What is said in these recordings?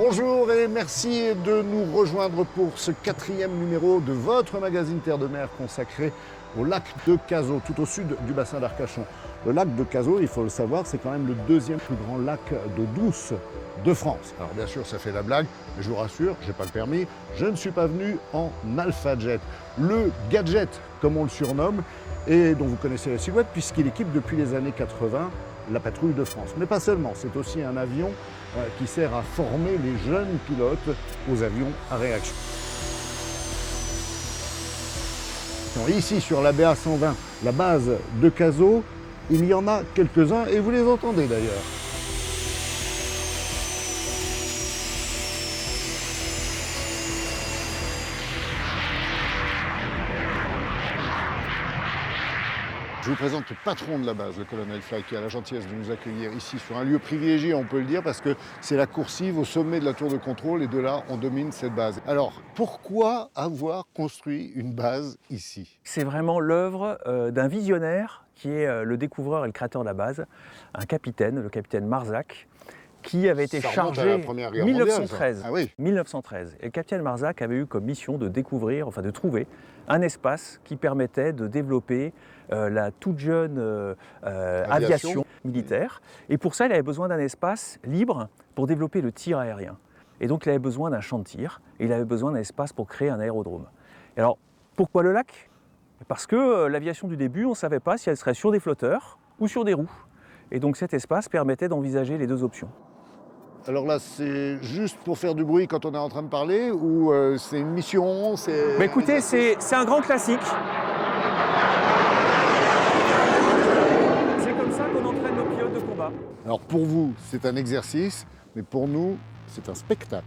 Bonjour et merci de nous rejoindre pour ce 4e numéro de votre magazine Terre de Mer consacré au lac de Cazaux, tout au sud du bassin d'Arcachon. Le lac de Cazaux, il faut le savoir, c'est quand même le 2e plus grand lac d'eau douce de France. Alors bien sûr, ça fait la blague, mais je vous rassure, je n'ai pas le permis, je ne suis pas venu en Alpha Jet. Le gadget, comme on le surnomme, et dont vous connaissez la silhouette, puisqu'il équipe depuis les années 80 la patrouille de France. Mais pas seulement, c'est aussi un avion qui sert à former les jeunes pilotes aux avions à réaction. Ici, sur la BA-120, la base de Cazaux, il y en a quelques-uns et vous les entendez d'ailleurs. Je vous présente le patron de la base, le colonel Fly, qui a la gentillesse de nous accueillir ici sur un lieu privilégié, on peut le dire, parce que c'est la coursive au sommet de la tour de contrôle et de là, on domine cette base. Alors, pourquoi avoir construit une base ici? C'est vraiment l'œuvre d'un visionnaire qui est le découvreur et le créateur de la base, un capitaine, le capitaine Marzac, qui avait été chargé en 1913. Ah oui. 1913. Et le capitaine Marzac avait eu comme mission de découvrir, enfin de trouver un espace qui permettait de développer la toute jeune aviation militaire. Et pour ça, il avait besoin d'un espace libre pour développer le tir aérien. Et donc, il avait besoin d'un champ de tir et il avait besoin d'un espace pour créer un aérodrome. Et alors, pourquoi le lac? Parce que l'aviation du début, on ne savait pas si elle serait sur des flotteurs ou sur des roues. Et donc, cet espace permettait d'envisager les deux options. Alors là, c'est juste pour faire du bruit quand on est en train de parler ou c'est une mission? Bah écoutez, c'est un grand classique. C'est comme ça qu'on entraîne nos pilotes de combat. Alors pour vous, c'est un exercice, mais pour nous, c'est un spectacle.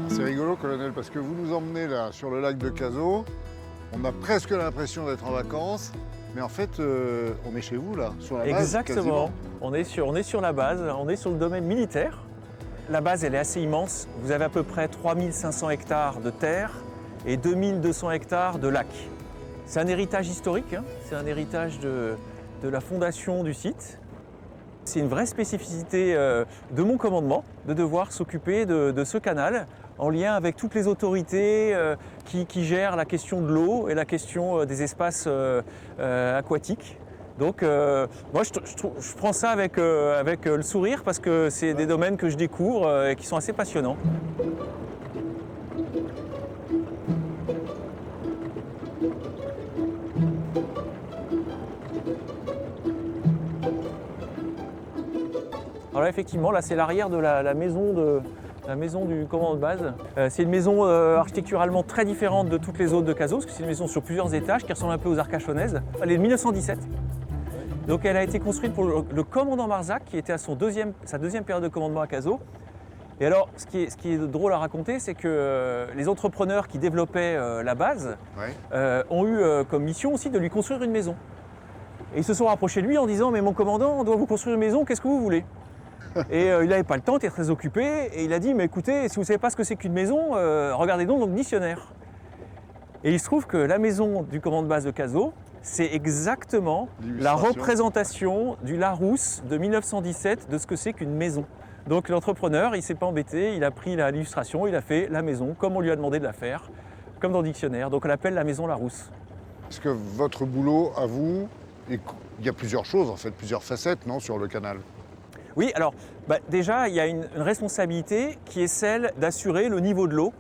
C'est rigolo, colonel, parce que vous nous emmenez là sur le lac de Cazaux. On a presque l'impression d'être en vacances, mais en fait, on est chez vous là, sur la base. Exactement. On est sur la base, on est sur le domaine militaire. La base, elle est assez immense. Vous avez à peu près 3500 hectares de terre et 2200 hectares de lac. C'est un héritage historique, hein. C'est un héritage de la fondation du site. C'est une vraie spécificité de mon commandement de devoir s'occuper de ce canal en lien avec toutes les autorités qui gèrent la question de l'eau et la question des espaces aquatiques. Donc moi je prends ça avec le sourire parce que c'est des domaines que je découvre et qui sont assez passionnants. Alors là, effectivement, là c'est l'arrière de la maison du commandant de base. C'est une maison architecturalement très différente de toutes les autres de Cazaux, parce que c'est une maison sur plusieurs étages qui ressemble un peu aux arcachonnaises. Elle est de 1917. Donc elle a été construite pour le commandant Marzac, qui était à sa deuxième période de commandement à Cazaux. Et alors, ce qui est drôle à raconter, c'est que les entrepreneurs qui développaient la base ont eu comme mission aussi de lui construire une maison. Et ils se sont rapprochés de lui en disant « Mais mon commandant, on doit vous construire une maison, qu'est-ce que vous voulez ?» Et il n'avait pas le temps, il était très occupé, et il a dit « Mais écoutez, si vous ne savez pas ce que c'est qu'une maison, regardez donc dans le dictionnaire. » Et il se trouve que la maison du commandant de base de Cazaux, c'est exactement la représentation du Larousse de 1917 de ce que c'est qu'une maison. Donc l'entrepreneur, il ne s'est pas embêté, il a pris l'illustration, il a fait la maison comme on lui a demandé de la faire, comme dans le dictionnaire. Donc on l'appelle la maison Larousse. Est-ce que votre boulot, à vous, il y a plusieurs choses en fait, plusieurs facettes, non, sur le canal? Oui, alors déjà, il y a une responsabilité qui est celle d'assurer le niveau de l'eau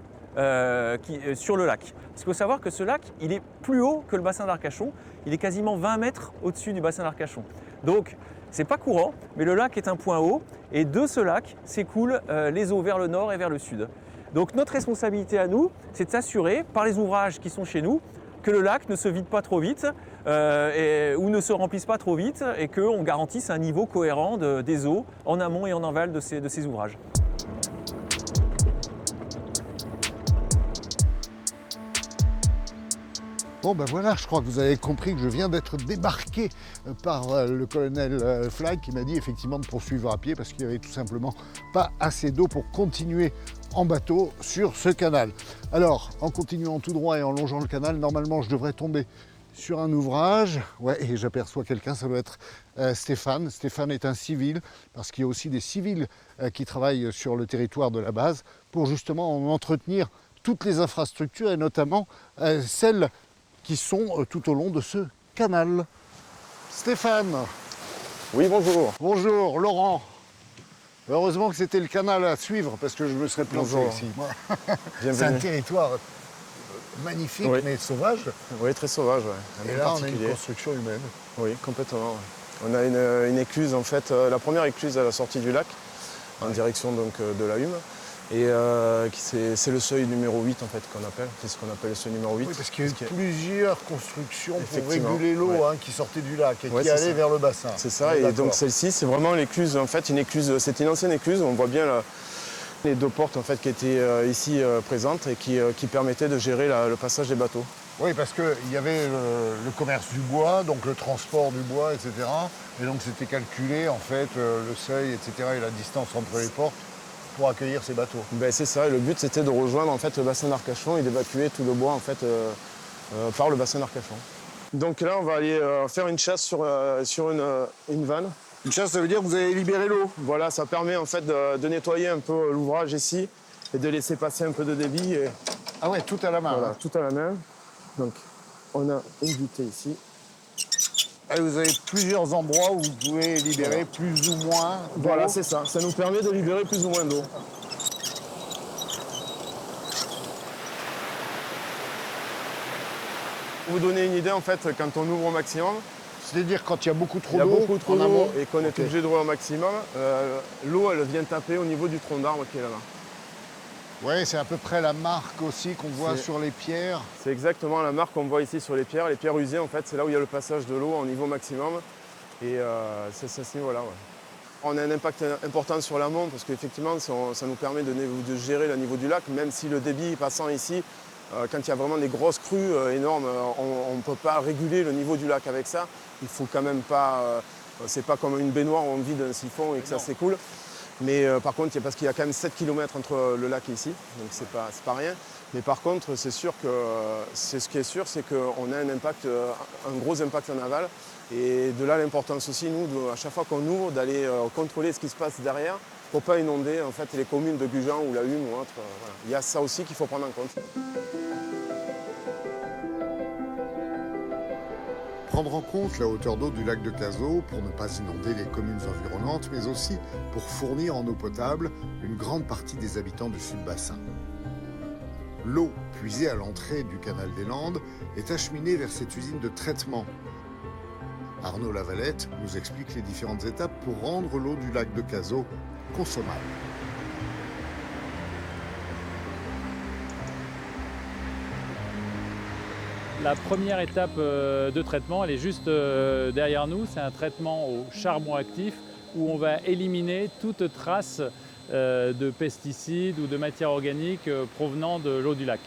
sur le lac. Parce qu'il faut savoir que ce lac, il est plus haut que le bassin d'Arcachon. Il est quasiment 20 mètres au-dessus du bassin d'Arcachon. Donc, c'est pas courant, mais le lac est un point haut. Et de ce lac s'écoulent les eaux vers le nord et vers le sud. Donc, notre responsabilité à nous, c'est de s'assurer, par les ouvrages qui sont chez nous, que le lac ne se vide pas trop vite ou ne se remplisse pas trop vite et qu'on garantisse un niveau cohérent des eaux en amont et en aval de ces ouvrages. Bon ben voilà, je crois que vous avez compris que je viens d'être débarqué par le colonel Flag qui m'a dit effectivement de poursuivre à pied parce qu'il n'y avait tout simplement pas assez d'eau pour continuer en bateau sur ce canal. Alors, en continuant tout droit et en longeant le canal, normalement je devrais tomber sur un ouvrage. Ouais, et j'aperçois quelqu'un, ça doit être Stéphane. Stéphane est un civil, parce qu'il y a aussi des civils qui travaillent sur le territoire de la base pour justement en entretenir toutes les infrastructures et notamment celles qui sont tout au long de ce canal. Stéphane. Oui, bonjour. Bonjour, Laurent. Heureusement que c'était le canal à suivre parce que je me serais planté Bonjour. ici. C'est un territoire magnifique, Oui. mais sauvage. Oui, très sauvage, ouais. Et Un peu là, on a une particulier. construction humaine. Oui, complètement. Ouais. On a une écluse, en fait, la première écluse à la sortie du lac, en direction donc, de la Hume. Et c'est le seuil numéro 8, en fait, qu'on appelle. C'est ce qu'on appelle le seuil numéro 8. Oui, parce qu'il y a eu plusieurs constructions pour Effectivement, réguler l'eau ouais. qui sortait du lac et Ouais, qui c'est allait ça. vers le bassin. C'est ça, On est et d'accord. donc celle-ci, c'est vraiment l'écluse, en fait, c'est une ancienne écluse, on voit bien les deux portes, en fait, qui étaient ici présentes et qui permettaient de gérer le passage des bateaux. Oui, parce qu'il y avait le commerce du bois, donc le transport du bois, etc. Et donc c'était calculé, en fait, le seuil, etc. et la distance entre les portes pour accueillir ces bateaux. Ben, c'est ça, et le but c'était de rejoindre en fait, le bassin d'Arcachon et d'évacuer tout le bois en fait, par le bassin d'Arcachon. Donc là on va aller faire une chasse sur une vanne. Une chasse, ça veut dire que vous avez libéré l'eau. Voilà, ça permet en fait de nettoyer un peu l'ouvrage ici et de laisser passer un peu de débit. Et, Ah ouais, tout à la main. voilà, hein. tout à la main. Donc on a une butée ici. Et vous avez plusieurs endroits où vous pouvez libérer plus ou moins d'eau. Voilà, c'est ça. Ça nous permet de libérer plus ou moins d'eau. Pour vous donner une idée, en fait, quand on ouvre au maximum, C'est-à-dire quand il y a beaucoup trop il y a d'eau beaucoup trop en d'eau amont. et qu'on est Ok. obligé d'ouvrir au maximum, l'eau, elle vient taper au niveau du tronc d'arbre qui est là-bas. Ouais, c'est à peu près la marque aussi qu'on voit C'est- sur les pierres. C'est exactement la marque qu'on voit ici sur les pierres. Les pierres usées, en fait, c'est là où il y a le passage de l'eau en niveau maximum. Et c'est à ce niveau-là. Ouais. On a un impact important sur l'amont parce qu'effectivement, ça nous permet de gérer le niveau du lac, même si le débit passant ici, quand il y a vraiment des grosses crues énormes, on ne peut pas réguler le niveau du lac avec ça. Il faut quand même pas. C'est pas comme une baignoire où on vide un siphon et que ça s'écoule. Mais par contre, parce qu'il y a quand même 7 km entre le lac et ici, donc c'est pas rien. Mais par contre, c'est sûr que ce qui est sûr, c'est qu'on a un gros impact en aval. Et de là l'importance aussi, nous, à chaque fois qu'on ouvre, d'aller contrôler ce qui se passe derrière pour ne pas inonder en fait, les communes de Gujan ou la Hume ou autre. Voilà. Il y a ça aussi qu'il faut prendre en compte. Prendre en compte la hauteur d'eau du lac de Cazaux pour ne pas inonder les communes environnantes, mais aussi pour fournir en eau potable une grande partie des habitants du sud-bassin. L'eau puisée à l'entrée du canal des Landes est acheminée vers cette usine de traitement. Arnaud Lavalette nous explique les différentes étapes pour rendre l'eau du lac de Cazaux consommable. La première étape de traitement, elle est juste derrière nous. C'est un traitement au charbon actif où on va éliminer toute trace de pesticides ou de matières organiques provenant de l'eau du lac.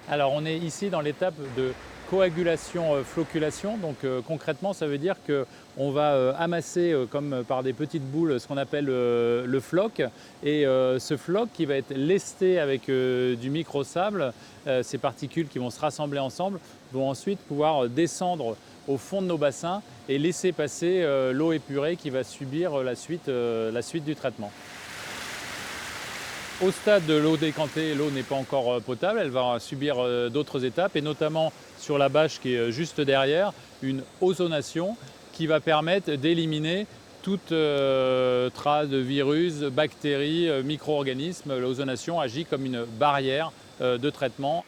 Alors on est ici dans l'étape de coagulation-floculation. Donc concrètement, ça veut dire qu'on va amasser comme par des petites boules ce qu'on appelle le floc. Et ce floc qui va être lesté avec du micro-sable, ces particules qui vont se rassembler ensemble, vont ensuite pouvoir descendre au fond de nos bassins et laisser passer l'eau épurée qui va subir la suite du traitement. Au stade de l'eau décantée, l'eau n'est pas encore potable, elle va subir d'autres étapes et notamment sur la bâche qui est juste derrière, une ozonation qui va permettre d'éliminer toute trace de virus, bactéries, micro-organismes. L'ozonation agit comme une barrière de traitement.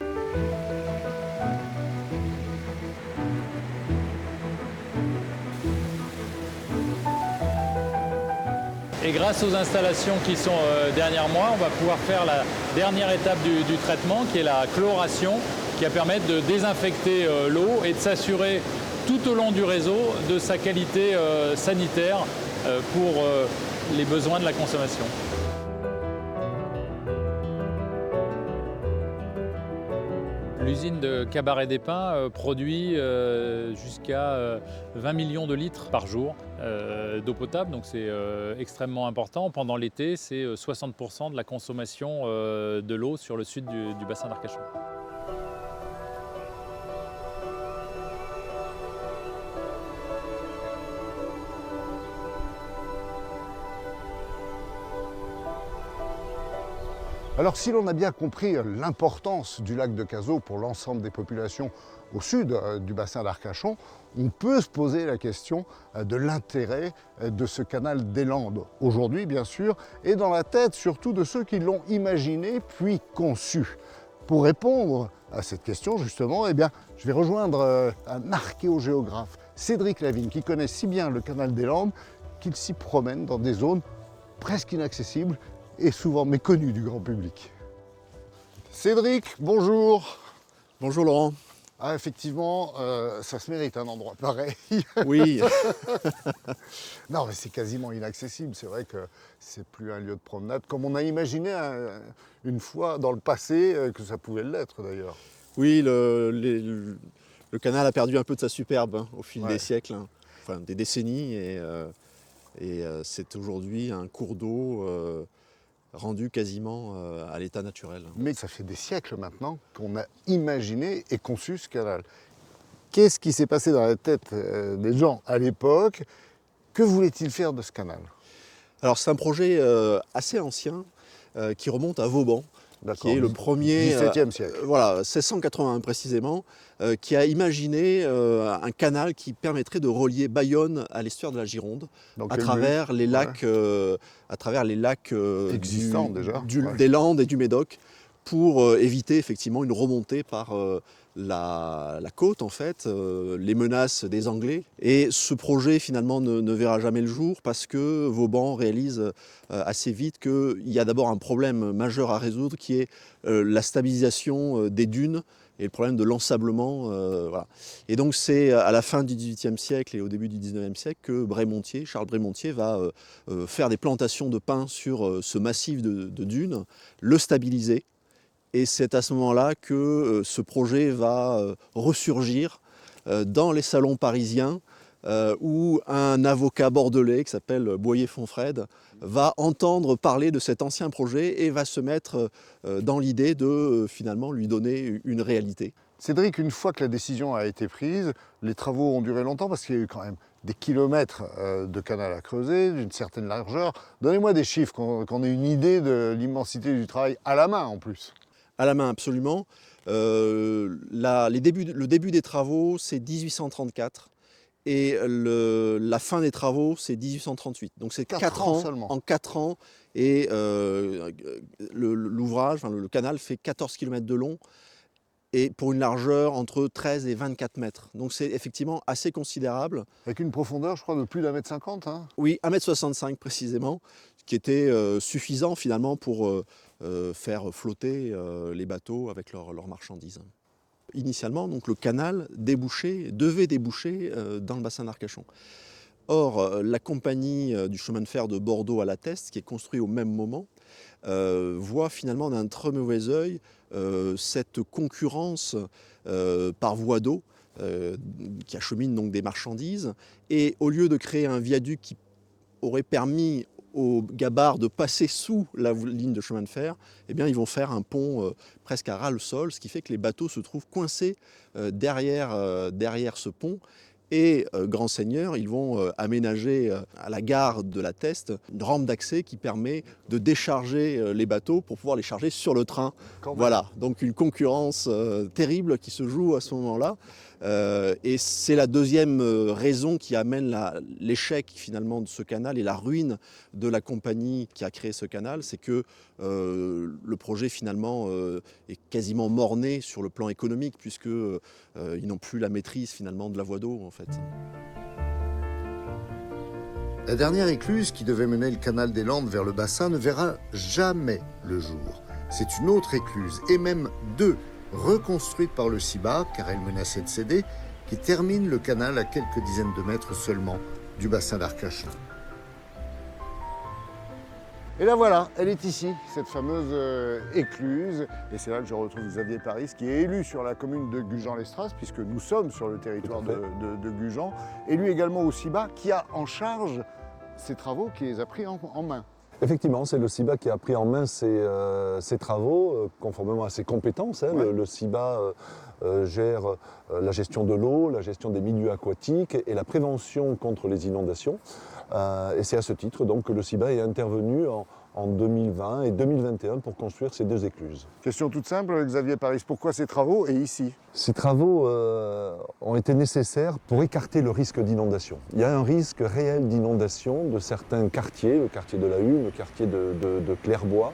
Et grâce aux installations qui sont derrière moi, on va pouvoir faire la dernière étape du traitement qui est la chloration, qui qui va permettre de désinfecter l'eau et de s'assurer tout au long du réseau de sa qualité sanitaire pour les besoins de la consommation. L'usine de Cabaret des Pins produit jusqu'à 20 millions de litres par jour d'eau potable, donc c'est extrêmement important. Pendant l'été, c'est 60% de la consommation de l'eau sur le sud du bassin d'Arcachon. Alors si l'on a bien compris l'importance du lac de Cazaux pour l'ensemble des populations au sud du bassin d'Arcachon, on peut se poser la question de l'intérêt de ce canal des Landes aujourd'hui bien sûr, et dans la tête surtout de ceux qui l'ont imaginé puis conçu. Pour répondre à cette question justement, eh bien, je vais rejoindre un archéogéographe, Cédric Lavigne, qui connaît si bien le canal des Landes qu'il s'y promène dans des zones presque inaccessibles et souvent méconnu du grand public. Cédric, bonjour. Bonjour Laurent. Ah, effectivement, ça se mérite un endroit pareil. Oui. Non, mais c'est quasiment inaccessible. C'est vrai que c'est plus un lieu de promenade, comme on a imaginé une fois dans le passé que ça pouvait l'être d'ailleurs. Oui, le canal a perdu un peu de sa superbe hein, au fil des siècles, hein, enfin des décennies, et c'est aujourd'hui un cours d'eau rendu quasiment à l'état naturel. Mais ça fait des siècles maintenant qu'on a imaginé et conçu ce canal. Qu'est-ce qui s'est passé dans la tête des gens à l'époque? Que voulaient-ils faire de ce canal? Alors c'est un projet assez ancien qui remonte à Vauban, qui est le premier, 17e siècle. Voilà, 1681 précisément, qui a imaginé un canal qui permettrait de relier Bayonne à l'estuaire de la Gironde, à travers les lacs, existants déjà, des Landes et du Médoc, pour éviter effectivement une remontée par la côte en fait, les menaces des Anglais. Et ce projet finalement ne verra jamais le jour parce que Vauban réalise assez vite qu'il y a d'abord un problème majeur à résoudre qui est la stabilisation des dunes et le problème de l'ensablement. Voilà. Et donc c'est à la fin du XVIIIe siècle et au début du XIXe siècle que Charles Brémontier va faire des plantations de pins sur ce massif de dunes, le stabiliser. Et c'est à ce moment-là que ce projet va ressurgir dans les salons parisiens où un avocat bordelais qui s'appelle Boyer-Fonfrède va entendre parler de cet ancien projet et va se mettre dans l'idée de finalement lui donner une réalité. Cédric, une fois que la décision a été prise, les travaux ont duré longtemps parce qu'il y a eu quand même des kilomètres de canal à creuser, d'une certaine largeur. Donnez-moi des chiffres, qu'on ait une idée de l'immensité du travail à la main en plus. À la main, absolument. Le début des travaux, c'est 1834 et la fin des travaux, c'est 1838. Donc c'est 4 ans seulement. En 4 ans, et l'ouvrage, le canal fait 14 km de long et pour une largeur entre 13 et 24 mètres. Donc c'est effectivement assez considérable. Avec une profondeur, je crois, de plus d'1,50 m hein. Oui, 1,65 m précisément, ce qui était suffisant finalement pour faire flotter les bateaux avec leurs marchandises. Initialement, donc, le canal devait déboucher dans le bassin d'Arcachon. Or, la compagnie du chemin de fer de Bordeaux à La Teste, qui est construit au même moment, voit finalement d'un très mauvais œil cette concurrence par voie d'eau qui achemine donc des marchandises. Et au lieu de créer un viaduc qui aurait permis aux gabarres de passer sous la ligne de chemin de fer, eh bien, ils vont faire un pont presque à ras le sol, ce qui fait que les bateaux se trouvent coincés derrière ce pont. Et grand seigneur, ils vont aménager à la gare de La Teste une rampe d'accès qui permet de décharger les bateaux pour pouvoir les charger sur le train. Voilà, donc une concurrence terrible qui se joue à ce moment-là. Et c'est la deuxième raison qui amène l'échec finalement de ce canal et la ruine de la compagnie qui a créé ce canal, c'est que le projet finalement est quasiment mort-né sur le plan économique puisque ils n'ont plus la maîtrise finalement de la voie d'eau en fait. La dernière écluse qui devait mener le canal des Landes vers le bassin ne verra jamais le jour. C'est une autre écluse, et même deux, reconstruite par le CIBA, car elle menaçait de céder, qui termine le canal à quelques dizaines de mètres seulement du bassin d'Arcachon. Et la voilà, elle est ici, cette fameuse écluse. Et c'est là que je retrouve Xavier Paris, qui est élu sur la commune de Gujan-l'Estras, puisque nous sommes sur le territoire de Gujan. Élu également au CIBA, qui a en charge ces travaux, qui les a pris en main. Effectivement, c'est le CIBA qui a pris en main ces travaux, conformément à ses compétences. Hein. Ouais. Le CIBA gère la gestion de l'eau, la gestion des milieux aquatiques et la prévention contre les inondations. Et c'est à ce titre donc, que le CIBA est intervenu en 2020 et 2021 pour construire ces deux écluses. Question toute simple, Xavier Paris, pourquoi ces travaux et ici? Ces travaux ont été nécessaires pour écarter le risque d'inondation. Il y a un risque réel d'inondation de certains quartiers, le quartier de la Hune, le quartier de Clairbois.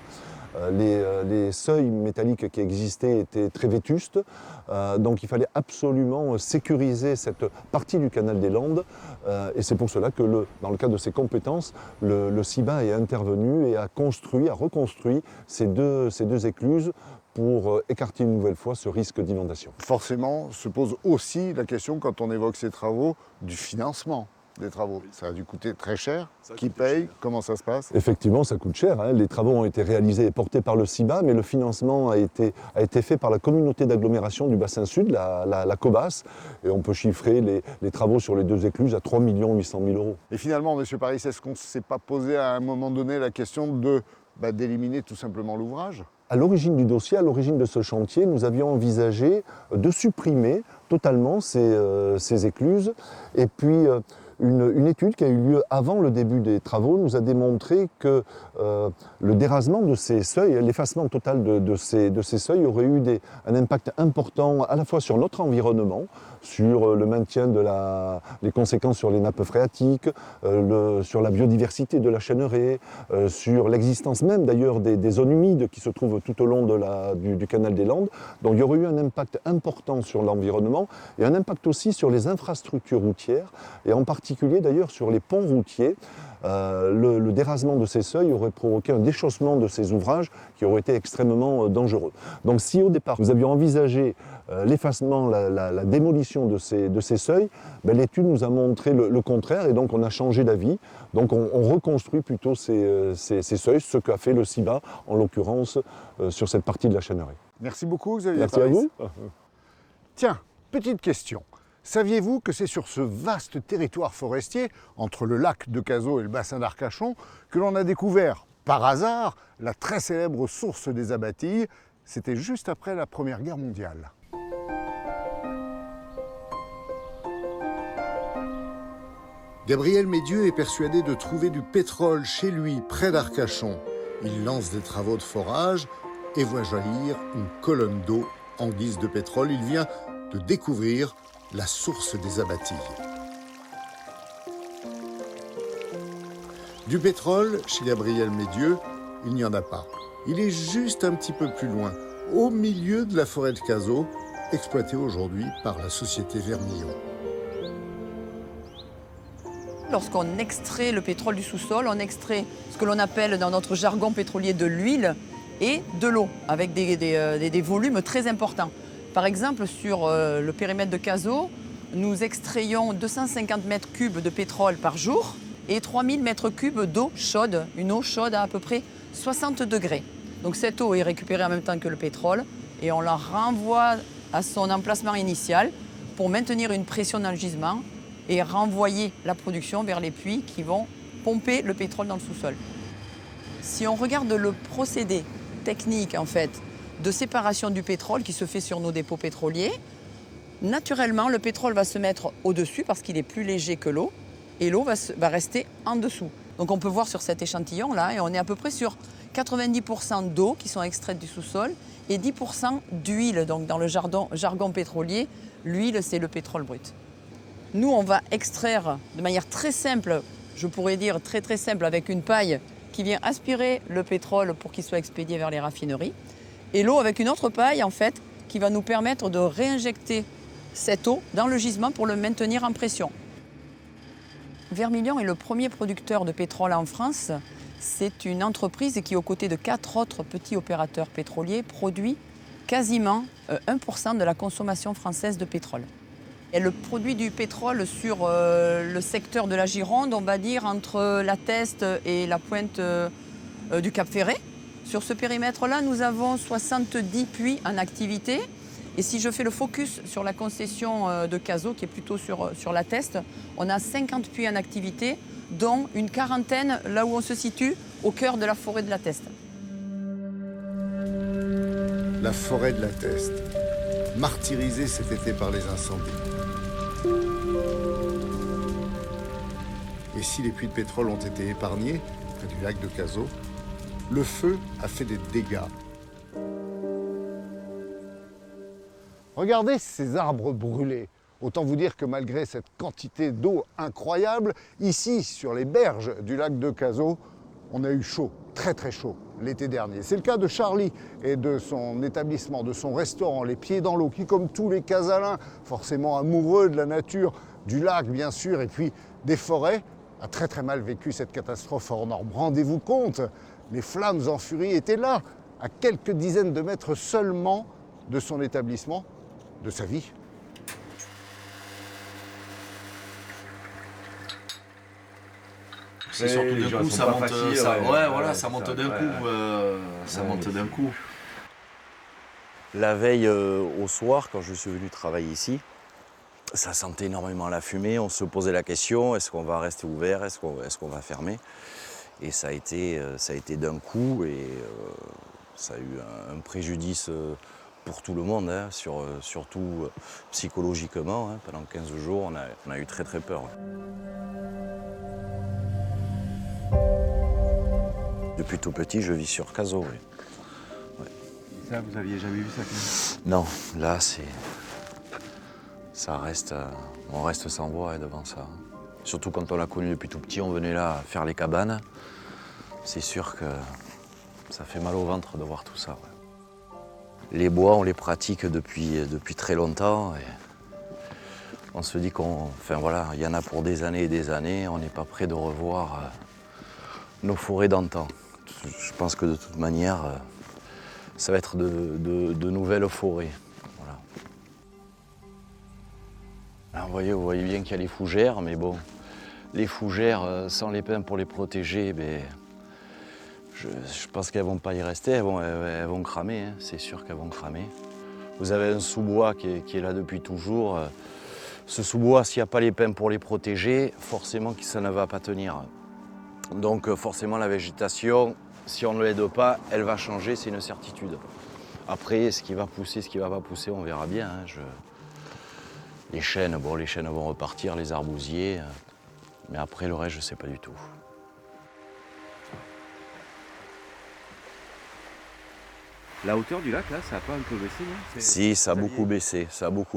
Les seuils métalliques qui existaient étaient très vétustes, donc il fallait absolument sécuriser cette partie du canal des Landes, et c'est pour cela que, dans le cadre de ses compétences, le CIBA est intervenu et a reconstruit ces deux écluses pour écarter une nouvelle fois ce risque d'inondation. Forcément, se pose aussi la question, quand on évoque ces travaux, du financement des travaux. Ça a dû coûter très cher. Qui paye? Comment ça se passe? Effectivement, ça coûte cher. Hein. Les travaux ont été réalisés et portés par le CIBA, mais le financement a été fait par la communauté d'agglomération du bassin sud, la COBAS, et on peut chiffrer les travaux sur les deux écluses à 3 800 000 €. Et finalement, M. Paris, est-ce qu'on ne s'est pas posé à un moment donné la question d'éliminer tout simplement l'ouvrage? À l'origine du dossier, à l'origine de ce chantier, nous avions envisagé de supprimer totalement ces écluses. Et puis, une étude qui a eu lieu avant le début des travaux nous a démontré que le dérasement de ces seuils, l'effacement total de ces seuils aurait eu un impact important à la fois sur notre environnement, sur le maintien les conséquences sur les nappes phréatiques, sur la biodiversité de la chêneraie, sur l'existence même d'ailleurs des zones humides qui se trouvent tout au long du canal des Landes. Donc il y aurait eu un impact important sur l'environnement et un impact aussi sur les infrastructures routières et en particulier d'ailleurs sur les ponts routiers. Le dérasement de ces seuils aurait provoqué un déchaussement de ces ouvrages qui aurait été extrêmement dangereux. Donc si au départ nous avions envisagé l'effacement, la démolition de ces seuils, l'étude nous a montré le contraire et donc on a changé d'avis. Donc on reconstruit plutôt ces seuils, ce qu'a fait le CIBA en l'occurrence sur cette partie de la chêneraie. Merci beaucoup Xavier Merci Paris. à vous. Tiens, petite question. Saviez-vous que c'est sur ce vaste territoire forestier, entre le lac de Cazaux et le bassin d'Arcachon, que l'on a découvert, par hasard, la très célèbre source des abatilles? C'était juste après la Première Guerre mondiale. Gabriel Médieu est persuadé de trouver du pétrole chez lui, près d'Arcachon. Il lance des travaux de forage et voit jaillir une colonne d'eau en guise de pétrole. Il vient de découvrir la source des abatilles. Du pétrole, chez Gabriel Médieu, il n'y en a pas. Il est juste un petit peu plus loin, au milieu de la forêt de Cazaux, exploitée aujourd'hui par la société Vermillon. Lorsqu'on extrait le pétrole du sous-sol, on extrait ce que l'on appelle dans notre jargon pétrolier de l'huile et de l'eau, avec des volumes très importants. Par exemple, sur le périmètre de Cazaux, nous extrayons 250 mètres cubes de pétrole par jour et 3000 mètres cubes d'eau chaude, une eau chaude à peu près 60 degrés. Donc cette eau est récupérée en même temps que le pétrole et on la renvoie à son emplacement initial pour maintenir une pression dans le gisement et renvoyer la production vers les puits qui vont pomper le pétrole dans le sous-sol. Si on regarde le procédé technique en fait, de séparation du pétrole qui se fait sur nos dépôts pétroliers, naturellement, le pétrole va se mettre au-dessus parce qu'il est plus léger que l'eau et l'eau va rester en dessous. Donc on peut voir sur cet échantillon-là, et on est à peu près sur 90% d'eau qui sont extraites du sous-sol et 10% d'huile. Donc dans le jargon pétrolier, l'huile, c'est le pétrole brut. Nous, on va extraire de manière très simple, je pourrais dire très très simple, avec une paille qui vient aspirer le pétrole pour qu'il soit expédié vers les raffineries. Et l'eau avec une autre paille, en fait, qui va nous permettre de réinjecter cette eau dans le gisement pour le maintenir en pression. Vermillon est le premier producteur de pétrole en France. C'est une entreprise qui, aux côtés de 4 autres petits opérateurs pétroliers, produit quasiment 1% de la consommation française de pétrole. Elle produit du pétrole sur le secteur de la Gironde, on va dire entre la Teste et la pointe du Cap Ferret. Sur ce périmètre-là, nous avons 70 puits en activité. Et si je fais le focus sur la concession de Cazaux, qui est plutôt sur la Teste, on a 50 puits en activité, dont une quarantaine là où on se situe, au cœur de la forêt de la Teste. La forêt de la Teste, martyrisée cet été par les incendies. Et si les puits de pétrole ont été épargnés, près du lac de Cazaux, le feu a fait des dégâts. Regardez ces arbres brûlés. Autant vous dire que malgré cette quantité d'eau incroyable, ici, sur les berges du lac de Cazaux, on a eu chaud, très très chaud, l'été dernier. C'est le cas de Charlie et de son établissement, de son restaurant, Les Pieds dans l'eau, qui, comme tous les Casalins, forcément amoureux de la nature, du lac bien sûr, et puis des forêts, a très très mal vécu cette catastrophe hors norme. Rendez-vous compte, les flammes en furie étaient là, à quelques dizaines de mètres seulement de son établissement, de sa vie. C'est surtout d'un coup, ça monte, ça monte d'un coup, ça monte d'un coup. La veille au soir, quand je suis venu travailler ici, ça sentait énormément la fumée. On se posait la question, est-ce qu'on va rester ouvert, est-ce qu'on va fermer? Et ça a été d'un coup et ça a eu un préjudice pour tout le monde, hein, surtout psychologiquement. Hein. Pendant 15 jours, on a eu très très peur. Depuis tout petit, je vis sur Cazaux. Oui. Ouais. Et ça, vous aviez jamais vu ça? Non, là, ça reste, on reste sans voix devant ça. Surtout quand on l'a connu depuis tout petit, on venait là faire les cabanes. C'est sûr que ça fait mal au ventre de voir tout ça. Ouais. Les bois, on les pratique depuis très longtemps. Et on se dit il y en a pour des années et des années. On n'est pas prêt de revoir nos forêts d'antan. Je pense que de toute manière, ça va être de nouvelles forêts. Voilà. Alors, vous voyez bien qu'il y a les fougères, mais bon, les fougères, sans les pins pour les protéger, je pense qu'elles ne vont pas y rester, elles vont cramer, hein, c'est sûr qu'elles vont cramer. Vous avez un sous-bois qui est là depuis toujours. Ce sous-bois, s'il n'y a pas les pins pour les protéger, forcément ça ne va pas tenir. Donc forcément la végétation, si on ne l'aide pas, elle va changer, c'est une certitude. Après, ce qui va pousser, ce qui ne va pas pousser, on verra bien. Hein. Les chênes vont repartir, les arbousiers, mais après le reste, je ne sais pas du tout. La hauteur du lac, là, ça n'a pas un peu baissé, non? Si, ça a beaucoup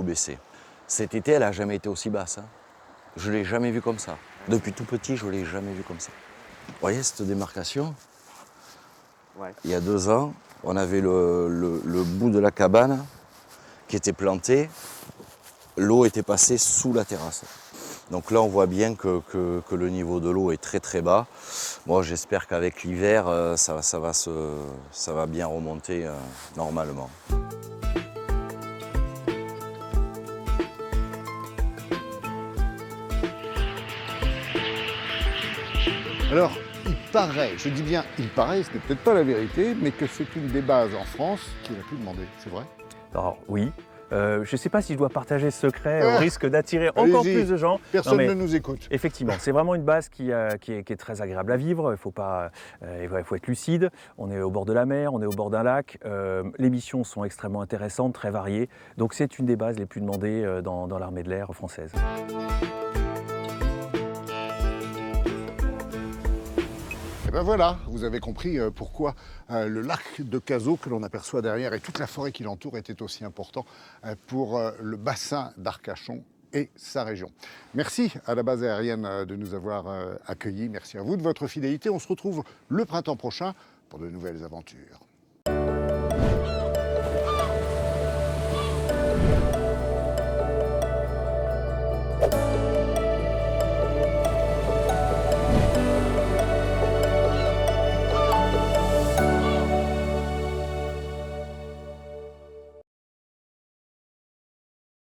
baissé, Cet été, elle n'a jamais été aussi basse. Hein. Je ne l'ai jamais vue comme ça. Depuis tout petit, je ne l'ai jamais vue comme ça. Vous voyez cette démarcation? Ouais. Il y a 2 ans, on avait le bout de la cabane qui était planté. L'eau était passée sous la terrasse. Donc là, on voit bien que le niveau de l'eau est très très bas. Moi, j'espère qu'avec l'hiver, ça va bien remonter normalement. Alors, il paraît, je dis bien il paraît, ce n'est peut-être pas la vérité, mais que c'est une des bases en France qui est la plus demandée, c'est vrai? Alors oui, je ne sais pas si je dois partager ce secret au risque d'attirer encore plus de gens. Personne ne nous écoute. Effectivement, c'est vraiment une base qui est très agréable à vivre. Il faut être lucide. On est au bord de la mer, on est au bord d'un lac. Les missions sont extrêmement intéressantes, très variées. Donc c'est une des bases les plus demandées dans l'armée de l'air française. Et ben voilà, vous avez compris pourquoi le lac de Cazaux que l'on aperçoit derrière et toute la forêt qui l'entoure était aussi important pour le bassin d'Arcachon et sa région. Merci à la base aérienne de nous avoir accueillis. Merci à vous de votre fidélité. On se retrouve le printemps prochain pour de nouvelles aventures.